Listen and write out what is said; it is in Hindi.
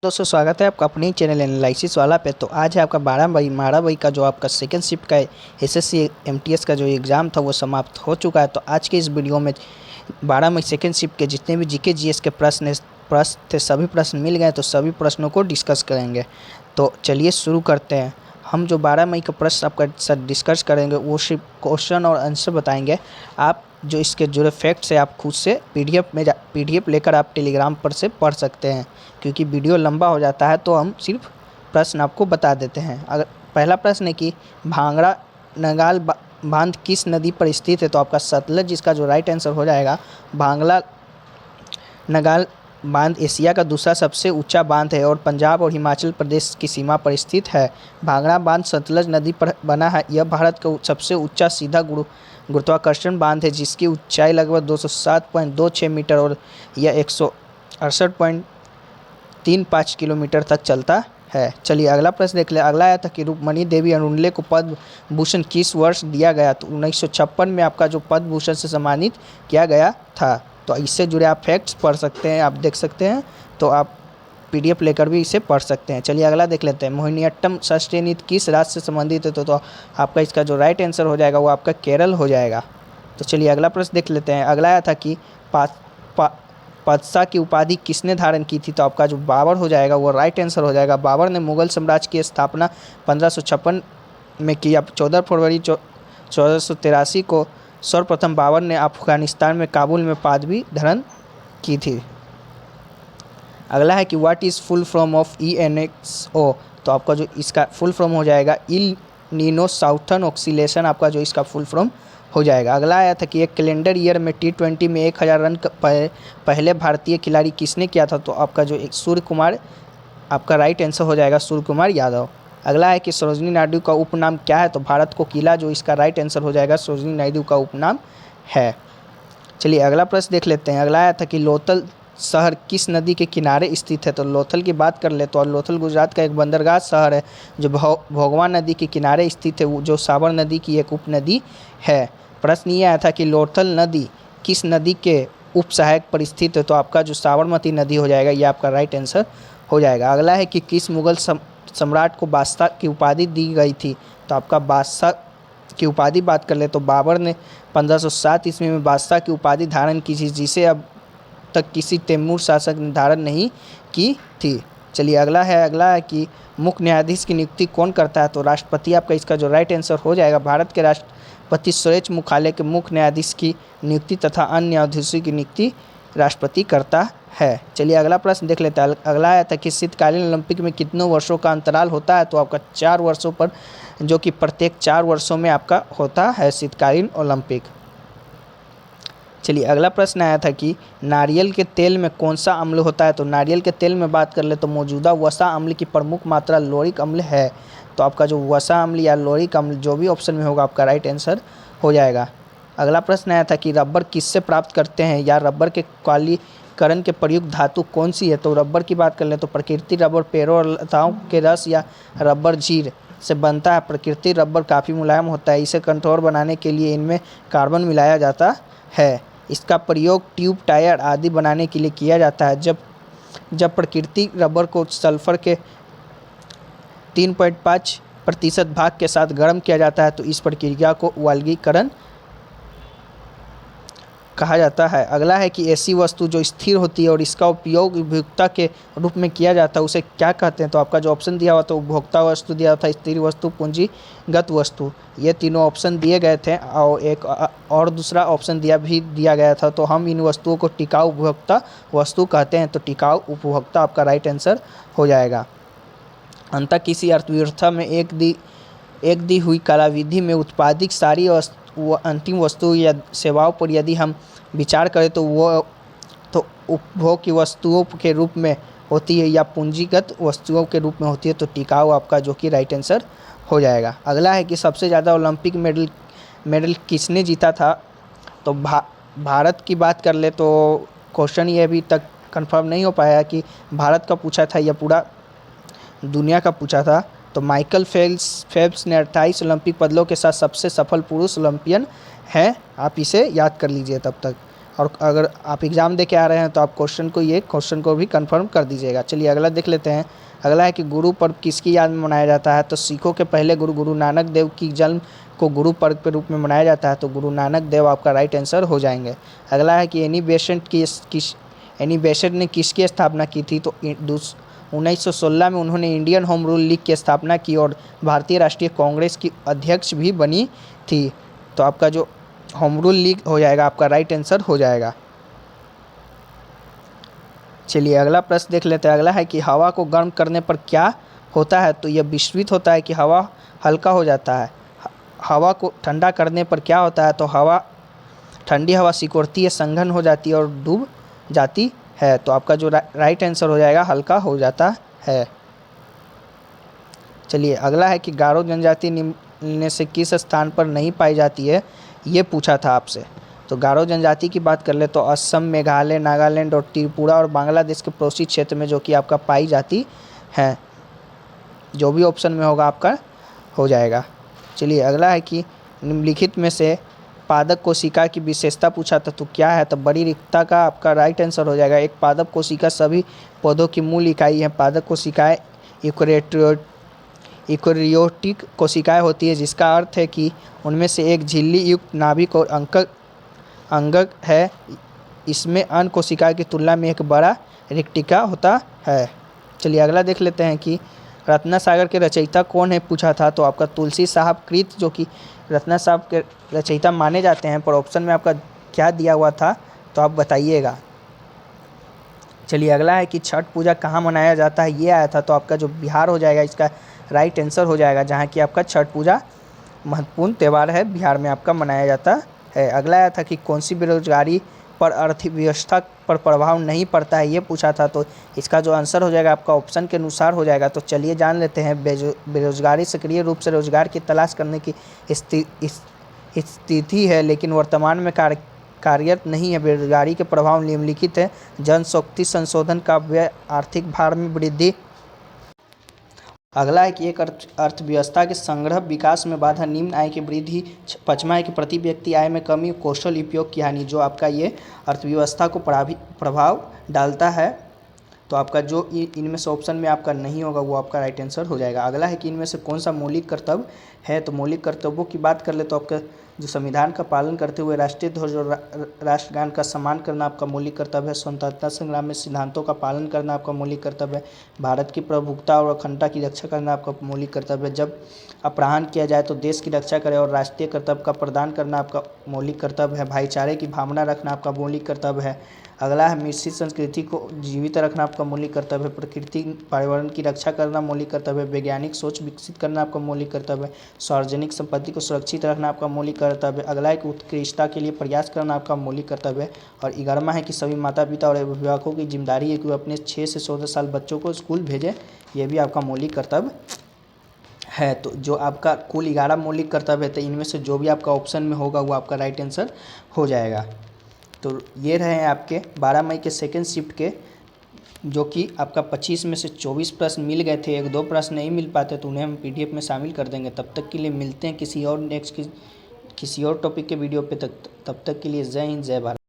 दोस्तों स्वागत है आपका अपने चैनल एनालिसिस वाला पे। तो आज है आपका 12 मई का जो आपका सेकंड शिफ्ट का एसएससी एमटीएस का जो एग्ज़ाम था वो समाप्त हो चुका है। तो आज के इस वीडियो में 12 मई सेकंड शिफ्ट के जितने भी जीके जीएस के प्रश्न थे सभी प्रश्न मिल गए, तो सभी प्रश्नों को डिस्कस करेंगे। तो चलिए शुरू करते हैं। हम जो 12 मई का प्रश्न आपका साथ डिस्कस करेंगे वो सिर्फ क्वेश्चन और आंसर बताएंगे। आप जो इसके जुड़े फैक्ट्स है आप खुद से पीडीएफ लेकर आप टेलीग्राम पर से पढ़ सकते हैं, क्योंकि वीडियो लंबा हो जाता है तो हम सिर्फ प्रश्न आपको बता देते हैं। अगर पहला प्रश्न है कि भांगड़ा नगाल बांध किस नदी पर स्थित है, तो आपका सतलज जिसका जो राइट आंसर हो जाएगा। भांगड़ा नगाल बांध एशिया का दूसरा सबसे ऊंचा बांध है और पंजाब और हिमाचल प्रदेश की सीमा पर स्थित है। भांगड़ा बांध सतलज नदी पर बना है। यह भारत का सबसे ऊंचा सीधा गुरुत्वाकर्षण बांध है, जिसकी ऊंचाई लगभग 207.26 मीटर और यह 168.35 किलोमीटर तक चलता है। चलिए अगला प्रश्न देख ले। अगला आया था कि रुक्मणी देवी अरुणले को पद्म भूषण किस वर्ष दिया गया, तो 1956 में आपका जो पद्म भूषण से सम्मानित किया गया था। तो इससे जुड़े आप फैक्ट्स पढ़ सकते हैं, आप देख सकते हैं, तो आप पीडीएफ लेकर भी इसे पढ़ सकते हैं। चलिए अगला देख लेते हैं। मोहिनीअट्टम शास्त्रीय नृत्य किस राज्य से संबंधित है, तो आपका इसका जो राइट आंसर हो जाएगा वो आपका केरल हो जाएगा। तो चलिए अगला प्रश्न देख लेते हैं। अगला आया था कि पातशाह की उपाधि किसने धारण की थी, तो आपका जो बाबर हो जाएगा वो राइट आंसर हो जाएगा। बाबर ने मुगल साम्राज्य की स्थापना 1556 में की। अब 14 फरवरी 1483 को सर्वप्रथम बाबर ने अफगानिस्तान में काबुल में पदवी धारण की थी। अगला है कि what is full form of ENXO, तो आपका जो इसका फुल फॉर्म हो जाएगा इल नीनो साउथर्न ऑक्सीलेशन, आपका जो इसका फुल फॉर्म हो जाएगा। अगला आया था कि एक कैलेंडर ईयर में T20 में 1000 रन पहले भारतीय खिलाड़ी किसने किया था, तो आपका जो एक सूर्य कुमार आपका राइट आंसर हो जाएगा, सूर्य कुमार यादव। अगला है कि सरोजिनी नायडू का उपनाम क्या है, तो भारत को किला जो इसका राइट आंसर हो जाएगा, सरोजिनी नायडू का उपनाम है। चलिए अगला प्रश्न देख लेते हैं। अगला आया था कि लोथल शहर किस नदी के किनारे स्थित है, तो लोथल की बात कर ले तो लोथल गुजरात का एक बंदरगाह शहर है जो भोगवा नदी के किनारे स्थित है, जो साबर नदी की एक उपनदी है। प्रश्न ये आया था कि लोथल नदी किस नदी के उप सहायक पर स्थित है, तो आपका जो साबरमती नदी हो जाएगा, ये आपका राइट आंसर हो जाएगा। अगला है कि किस मुगल सम्राट को बादशाह की उपाधि दी गई थी, तो आपका बादशाह की उपाधि बात कर ले तो बाबर ने 1507 ईस्वी में बादशाह की उपाधि धारण की थी, जिसे अब तक किसी तैमूर शासक ने धारण नहीं की थी। चलिए अगला है कि मुख्य न्यायाधीश की नियुक्ति कौन करता है, तो राष्ट्रपति आपका इसका जो राइट आंसर हो जाएगा। भारत के राष्ट्रपति सर्वोच्च मुख्यालय के मुख्य न्यायाधीश की नियुक्ति तथा अन्य न्यायाधीशों की नियुक्ति राष्ट्रपति करता है। चलिए अगला प्रश्न देख लेते हैं। अगला आया था कि शीतकालीन ओलंपिक में कितनों वर्षों का अंतराल होता है, तो आपका 4 वर्षों पर, जो कि प्रत्येक 4 वर्षों में आपका होता है शीतकालीन ओलंपिक। चलिए अगला प्रश्न आया था कि नारियल के तेल में कौन सा अम्ल होता है, तो नारियल के तेल में बात कर ले तो मौजूदा वसा अम्ल की प्रमुख मात्रा लोरिक अम्ल है। तो आपका जो वसा अम्ल या लोरिक अम्ल जो भी ऑप्शन में होगा आपका राइट आंसर हो जाएगा। अगला प्रश्न आया था कि रबर किससे प्राप्त करते हैं, या रबर के कालीकरण के प्रयुक्त धातु कौन सी है, तो रबर की बात कर ले तो प्रकृति रबर पेड़ों और लताओं के रस या रबर जीर से बनता है। प्रकृति रबर काफ़ी मुलायम होता है, इसे कठोर बनाने के लिए इनमें कार्बन मिलाया जाता है। इसका प्रयोग ट्यूब, टायर आदि बनाने के लिए किया जाता है। जब प्रकृति रबर को सल्फर के 3.5% भाग के साथ गर्म किया जाता है, तो इस प्रक्रिया को वाल्गीकरण कहा जाता है। अगला है कि ऐसी वस्तु जो स्थिर होती है और इसका उपयोग उपभोक्ता के रूप में किया जाता है उसे क्या कहते हैं, तो आपका जो ऑप्शन दिया हुआ था उपभोक्ता वस्तु दिया था, स्थिर वस्तु, पूंजीगत वस्तु, ये तीनों ऑप्शन दिए गए थे। और एक और दूसरा ऑप्शन दिया गया था, तो हम इन वस्तुओं को टिकाऊ उपभोक्ता वस्तु कहते हैं, तो टिकाऊ उपभोक्ता आपका राइट आंसर हो जाएगा। अंततः किसी अर्थव्यवस्था में एक दी हुई कलाविधि में उत्पादित सारी अंतिम वस्तु या सेवाओं पर यदि हम विचार करें तो उपभोग की वस्तुओं के रूप में होती है या पूंजीगत वस्तुओं के रूप में होती है, तो टिकाऊ आपका जो कि राइट आंसर हो जाएगा। अगला है कि सबसे ज़्यादा ओलंपिक मेडल किसने जीता था, तो भारत की बात कर ले तो क्वेश्चन ये अभी तक कंफर्म नहीं हो पाया कि भारत का पूछा था या पूरा दुनिया का पूछा था। तो माइकल फेल्प्स ने 28 ओलंपिक पदकों के साथ सबसे सफल पुरुष ओलंपियन हैं, आप इसे याद कर लीजिए तब तक। और अगर आप एग्ज़ाम दे के आ रहे हैं तो आप क्वेश्चन को भी कंफर्म कर दीजिएगा। चलिए अगला देख लेते हैं। अगला है कि गुरु पर्व किसकी याद में मनाया जाता है? तो सिखों के पहले गुरु नानक देव की जन्म को गुरु पर्व के रूप में मनाया जाता है, तो गुरु नानक देव आपका राइट आंसर हो जाएंगे। अगला है कि एनी बेसेंट ने किसकी स्थापना की थी? तो 1916 में उन्होंने इंडियन होम रूल लीग की स्थापना की और भारतीय राष्ट्रीय कांग्रेस की अध्यक्ष भी बनी थी। तो आपका जो होम रूल लीग हो जाएगा आपका राइट आंसर हो जाएगा। चलिए अगला प्रश्न देख लेते हैं। अगला है कि हवा को गर्म करने पर क्या होता है? तो यह विस्मित होता है कि हवा हल्का हो जाता है। हवा को ठंडा करने पर क्या होता है? तो ठंडी हवा सिकुड़ती है, संघन हो जाती है और डूब जाती है। तो आपका जो राइट आंसर हो जाएगा हल्का हो जाता है। चलिए अगला है कि गारो जनजाति निम्न में से किस स्थान पर नहीं पाई जाती है? ये पूछा था आपसे। तो गारो जनजाति की बात कर ले तो असम, मेघालय, नागालैंड और त्रिपुरा और बांग्लादेश के पड़ोसी क्षेत्र में जो कि आपका पाई जाती है। जो भी ऑप्शन में होगा आपका हो जाएगा। चलिए अगला है कि निम्नलिखित में से पादप कोशिका की विशेषता पूछा था, तो क्या है? तो बड़ी रिक्ता का आपका राइट आंसर हो जाएगा। एक पादप कोशिका सभी पौधों की मूल इकाई है। पादप कोशिकाएं यूकेरियोटिक कोशिकाएं होती है, जिसका अर्थ है कि उनमें से एक झिल्ली युक्त नाभिक और अंगक है। इसमें अन्य कोशिकाओं की तुलना में एक बड़ा रिक्तिका होता है। चलिए अगला देख लेते हैं कि रत्ना सागर के रचयिता कौन है पूछा था। तो आपका तुलसी साहब कृत जो कि रत्ना साहब के रचयिता माने जाते हैं, पर ऑप्शन में आपका क्या दिया हुआ था तो आप बताइएगा। चलिए अगला है कि छठ पूजा कहाँ मनाया जाता है? ये आया था, तो आपका जो बिहार हो जाएगा इसका राइट आंसर हो जाएगा, जहाँ की आपका छठ पूजा महत्वपूर्ण त्यौहार है, बिहार में आपका मनाया जाता है। अगला आया था कि कौन सी बेरोजगारी पर अर्थव्यवस्था पर प्रभाव नहीं पड़ता है? ये पूछा था, तो इसका जो आंसर हो जाएगा आपका ऑप्शन के अनुसार हो जाएगा। तो चलिए जान लेते हैं। बेरोजगारी सक्रिय रूप से रोजगार की तलाश करने की स्थिति है, लेकिन वर्तमान में कार्यरत नहीं है। बेरोजगारी के प्रभाव निम्नलिखित है: जनशक्ति संशोधन का व्यय, आर्थिक भार में वृद्धि। अगला है कि एक अर्थव्यवस्था के संग्रह विकास में बाधा, निम्न आय की वृद्धि। पाँचवा है कि प्रति व्यक्ति आय में कमी, कौशल उपयोग की हानि। जो आपका ये अर्थव्यवस्था को प्रभाव डालता है। तो आपका जो इनमें से ऑप्शन में आपका नहीं होगा वो आपका राइट आंसर हो जाएगा। अगला है कि इनमें से कौन सा मौलिक कर्तव्य है? तो मौलिक कर्तव्यों की बात कर ले तो आपका जो संविधान का पालन करते हुए राष्ट्रीय ध्वज और राष्ट्रगान का सम्मान करना आपका मौलिक कर्तव्य है। स्वतंत्रता संग्राम में सिद्धांतों का पालन करना आपका मौलिक कर्तव्य है। भारत की प्रभुत्ता और अखंडता की रक्षा करना आपका मौलिक कर्तव्य है। जब अपराहन किया जाए तो देश की रक्षा करें और राष्ट्रीय कर्तव्य का प्रदान करना आपका मौलिक कर्तव्य है। भाईचारे की भावना रखना आपका मौलिक कर्तव्य है। अगला है मिश्रित संस्कृति को जीवित रखना आपका मौलिक कर्तव्य है। प्रकृति पर्यावरण की रक्षा करना मौलिक कर्तव्य है। वैज्ञानिक सोच विकसित करना आपका मौलिक कर्तव्य है। सार्वजनिक संपत्ति को सुरक्षित रखना आपका मौलिक कर्तव्य है। अगला है कि उत्कृष्टता के लिए प्रयास करना आपका मौलिक कर्तव्य है। और 11वां है कि सभी माता पिता और अभिभावकों की जिम्मेदारी है कि वे अपने 6 से 14 साल बच्चों को स्कूल भेजें। यह भी आपका मौलिक कर्तव्य है। तो जो आपका कुल 11 मौलिक कर्तव्य है, तो इनमें से जो भी आपका ऑप्शन में होगा वो आपका राइट आंसर हो जाएगा। तो ये रहे हैं आपके 12 मई के सेकेंड शिफ्ट के, जो कि आपका 25 में से 24 प्रश्न मिल गए थे। 1-2 प्रश्न नहीं मिल पाते तो उन्हें हम PDF में शामिल कर देंगे। तब तक के लिए मिलते हैं किसी और टॉपिक के वीडियो पे। तब तक के लिए जय हिंद, जय भारत।